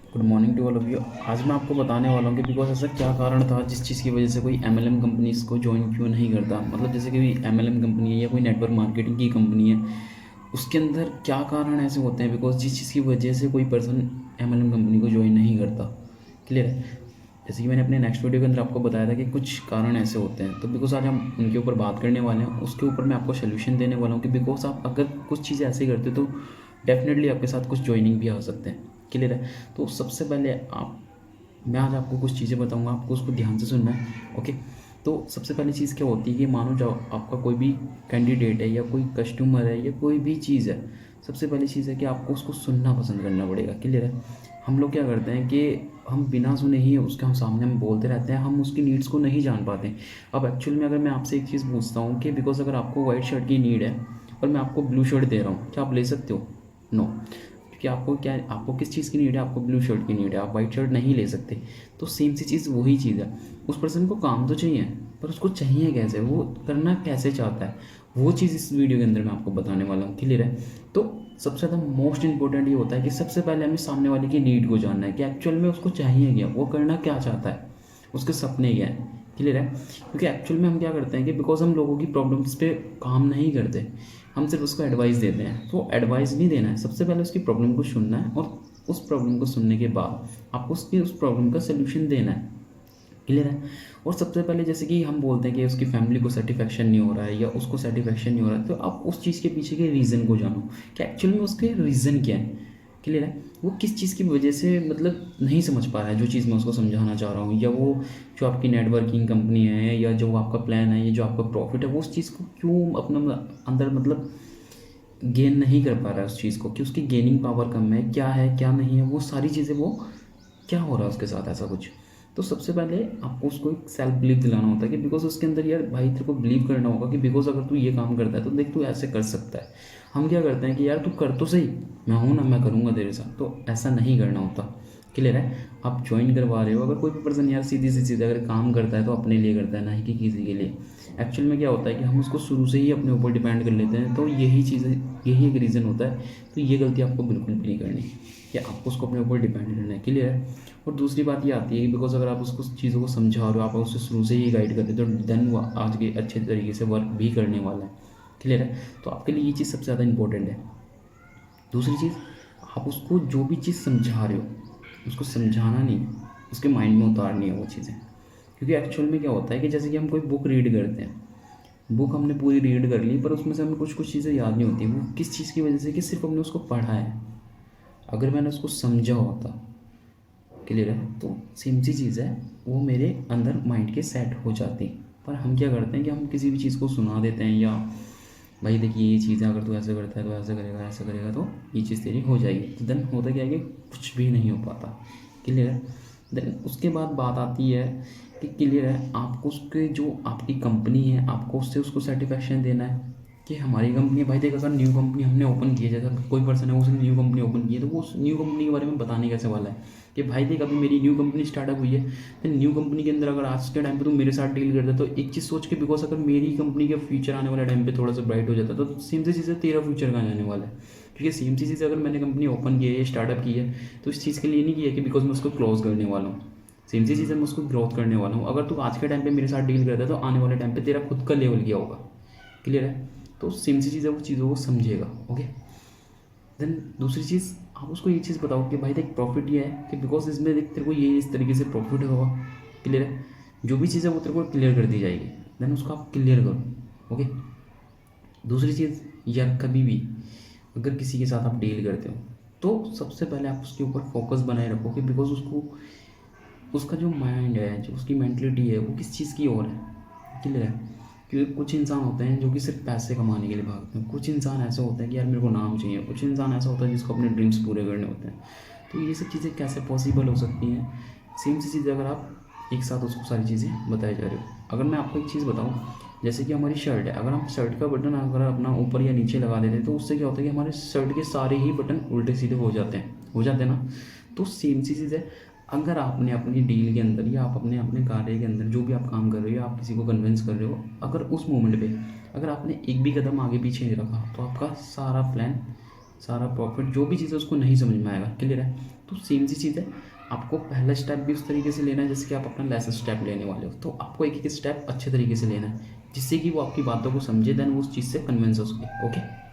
Good morning to all of you. आज मैं आपको बताने वाला हूँ कि बिकॉज ऐसा क्या कारण था जिस चीज़ की वजह से कोई एमएलएम कंपनीज़ को ज्वाइन क्यों नहीं करता। मतलब जैसे कि एमएलएम कंपनी है या कोई नेटवर्क मार्केटिंग की कंपनी है, उसके अंदर क्या कारण ऐसे होते हैं बिकॉज जिस चीज़ की वजह से कोई पर्सन एमएलएम कंपनी को ज्वाइन नहीं करता। क्लियर है। जैसे कि मैंने अपने नेक्स्ट वीडियो के अंदर आपको बताया था कि कुछ कारण ऐसे होते हैं, तो बिकॉज आज हम उनके ऊपर बात करने वाले हैं। उसके ऊपर मैं आपको सोल्यूशन देने वाला हूँ कि बिकॉज आप अगर कुछ चीज़ें ऐसे करते तो डेफिनेटली आपके साथ कुछ ज्वाइनिंग भी आ सकते हैं। क्लियर है। तो सबसे पहले मैं आज आपको कुछ चीज़ें बताऊंगा, आपको उसको ध्यान से सुनना है। ओके। तो सबसे पहली चीज़ क्या होती है कि मानो जो आपका कोई भी कैंडिडेट है या कोई कस्टमर है या कोई भी चीज़ है, सबसे पहली चीज़ है कि आपको उसको सुनना पसंद करना पड़ेगा। क्लियर है। हम लोग क्या करते हैं कि हम बिना सुने ही उसके हम सामने हम बोलते रहते हैं, हम उसकी नीड्स को नहीं जान पाते। अब एक्चुअल में अगर मैं आपसे एक चीज़ पूछता हूँ कि बिकॉज अगर आपको वाइट शर्ट की नीड है और मैं आपको ब्लू शर्ट दे रहा हूँ, क्या आप ले सकते हो? नो। क्योंकि आपको किस चीज़ की नीड है? आपको ब्लू शर्ट की नीड है, आप वाइट शर्ट नहीं ले सकते। तो सेम सी चीज़ वही चीज़ है। उस पर्सन को काम तो चाहिए, पर उसको चाहिए कैसे, वो करना कैसे चाहता है, वो चीज़ इस वीडियो के अंदर मैं आपको बताने वाला हूँ। क्लियर है। तो सबसे ज़्यादा मोस्ट इंपॉर्टेंट ये होता है कि सबसे पहले हमें सामने वाले की नीड को जानना है कि एक्चुअल में उसको चाहिए क्या, वो करना क्या चाहता है, उसके सपने क्या हैं। क्लियर है। क्योंकि एक्चुअल में हम क्या करते हैं कि बिकॉज हम लोगों की प्रॉब्लम्स पे काम नहीं करते, हम सिर्फ उसको एडवाइस देते हैं। तो एडवाइस नहीं देना है, सबसे पहले उसकी प्रॉब्लम को सुनना है और उस प्रॉब्लम को सुनने के बाद आपको उसकी उस प्रॉब्लम का सोल्यूशन देना है। क्लियर है। और सबसे पहले जैसे कि हम बोलते हैं कि उसकी फैमिली को सेटिस्फैक्शन नहीं हो रहा है या उसको सेटिस्फैक्शन नहीं हो रहा है, तो आप उस चीज़ के पीछे के रीज़न को जानो कि एक्चुअल में उसके रीज़न क्या है। क्लियर है। वो किस चीज़ की वजह से मतलब नहीं समझ पा रहा है जो चीज़ मैं उसको समझाना चाह रहा हूँ, या वो जो आपकी नेटवर्किंग कंपनी है या जो आपका प्लान है या जो आपका प्रॉफिट है, वो उस चीज़ को क्यों अपना अंदर मतलब गेन नहीं कर पा रहा है उस चीज़ को, कि उसकी गेनिंग पावर कम है क्या नहीं है, वो सारी चीज़ें वो क्या हो रहा है उसके साथ ऐसा कुछ। तो सबसे पहले आपको उसको एक सेल्फ बिलीव दिलाना होता है कि बिकॉज उसके अंदर यार भाई तेरे को बिलीव करना होगा कि बिकॉज अगर तू ये काम करता है तो देख तू ऐसे कर सकता है। हम क्या करते हैं कि यार तू कर तो सही, मैं हूँ ना, मैं करूँगा तेरे साथ, तो ऐसा नहीं करना होता। क्लियर है। आप ज्वाइन करवा रहे हो, अगर कोई भी पर्सन यार सीधी सी चीज़ अगर काम करता है तो अपने लिए करता है, ना ही कि किसी के लिए। एक्चुअल में क्या होता है कि हम उसको शुरू से ही अपने ऊपर डिपेंड कर लेते हैं, तो यही चीज़ें, यही एक रीज़न होता है। तो ये गलती आपको बिल्कुल भी नहीं करनी कि आपको उसको अपने ऊपर डिपेंड करना है। क्लियर है। और दूसरी बात ये आती है कि बिकॉज अगर आप उसको चीज़ों को समझा रहे हो, आप उसे शुरू से ही गाइड करते हो, तो देन वो आज के अच्छे तरीके से वर्क भी करने वाला है। क्लियर है। तो आपके लिए ये चीज़ सबसे ज़्यादा इंपॉर्टेंट है। दूसरी चीज़, आप उसको जो भी चीज़ समझा रहे हो उसको समझाना नहीं, उसके माइंड में उतारनी है वो चीज़ें। क्योंकि एक्चुअल में क्या होता है कि जैसे कि हम कोई बुक रीड करते हैं, बुक हमने पूरी रीड कर ली पर उसमें से हमें कुछ कुछ चीज़ें याद नहीं होती। वो किस चीज़ की वजह से कि सिर्फ हमने उसको पढ़ा है। अगर मैंने उसको समझा होता, क्लियर है, तो सेम सी चीज़ है, वो मेरे अंदर माइंड के सेट हो जाती। पर हम क्या करते हैं कि हम किसी भी चीज़ को सुना देते हैं, या भाई देखिए ये चीज़ है, अगर तू ऐसे करता है तो ऐसा करेगा तो ये चीज़ तेरी हो जाएगी। तो देन होता क्या है कि कुछ भी नहीं हो पाता। क्लियर है। देन उसके बाद बात आती है कि क्लियर है, आपको उसके जो आपकी कंपनी है आपको उससे उसको सेटिस्फैक्शन देना है कि हमारी कंपनी है। भाई देख, अगर न्यू कंपनी हमने ओपन की है, जैसा कोई पर्सन है उसने न्यू कंपनी ओपन की है, तो वो उस न्यू कंपनी के बारे में बताने कैसे वाला है कि भाई देख अभी मेरी न्यू कंपनी स्टार्टअप हुई है। तो न्यू कंपनी के अंदर अगर आज के टाइम पे तू मेरे साथ डील करता है तो एक चीज़ सोच के, बिकॉज अगर मेरी कंपनी का फ्यूचर आने वाले टाइम पे थोड़ा सा ब्राइट हो जाता है तो सेम सी चीज़ है, तेरा फ्यूचर कहाँ जाने वाला है। क्योंकि सेम सी चीज़ अगर मैंने कंपनी ओपन की है या स्टार्टअप की है तो इस चीज़ के लिए नहीं किया कि बिकॉज मैं उसको क्लोज करने वाला हूँ। सेम सी चीज़ है, मैं उसको ग्रोथ करने वाला हूँ। अगर तू आज के टाइम पे मेरे साथ डील करता है तो आने वाले टाइम पे तेरा खुद का लेवल क्या होगा। क्लियर है। तो सेम सी चीज़ है, वो चीज़ों को समझेगा। ओके। देन दूसरी चीज़, आप उसको ये चीज़ बताओ कि भाई देख प्रॉफिट ये है कि बिकॉज इसमें देख तेरे को ये इस तरीके से प्रॉफिट होगा। क्लियर है। जो भी चीज़ है वो तेरे को क्लियर कर दी जाएगी। देन उसको आप क्लियर करो। ओके। दूसरी चीज़, यार कभी भी अगर किसी के साथ आप डील करते हो तो सबसे पहले आप उसके ऊपर फोकस बनाए रखो कि बिकॉज उसको, उसका जो माइंड है, जो उसकी मेंटलिटी है, वो किस चीज़ की ओर है। क्लियर है। क्योंकि कुछ इंसान होते हैं जो कि सिर्फ पैसे कमाने के लिए भागते हैं, कुछ इंसान ऐसे होते हैं कि यार मेरे को नाम चाहिए, कुछ इंसान ऐसा होता है जिसको अपने ड्रीम्स पूरे करने होते हैं। तो ये सब चीज़ें कैसे पॉसिबल हो सकती हैं? सेम सी चीज़ अगर आप एक साथ उसको सारी चीज़ें बताई जा रही हो। अगर मैं आपको एक चीज़ बताऊँ, जैसे कि हमारी शर्ट है, अगर हम शर्ट का बटन अगर अपना ऊपर या नीचे लगा देते हैं तो उससे क्या होता है कि हमारे शर्ट के सारे ही बटन उल्टे सीधे हो जाते हैं ना। तो सेम सी चीज़ है, अगर आपने अपनी डील के अंदर या आप अपने अपने कार्य के अंदर जो भी आप काम कर रहे हो या आप किसी को कन्विंस कर रहे हो, अगर उस मोमेंट पे अगर आपने एक भी कदम आगे पीछे नहीं रखा तो आपका सारा प्लान, सारा प्रॉफिट, जो भी चीज़ है उसको नहीं समझ में आएगा। क्लियर है। तो सेम सी चीज़ है, आपको पहला स्टेप भी उस तरीके से लेना है जैसे कि आप अपना लाइसेंस स्टेप लेने वाले हो। तो आपको एक एक स्टेप अच्छे तरीके से लेना है जिससे कि वो आपकी बातों को समझे, देन वो उस चीज़ से कन्विंस हो सके। ओके।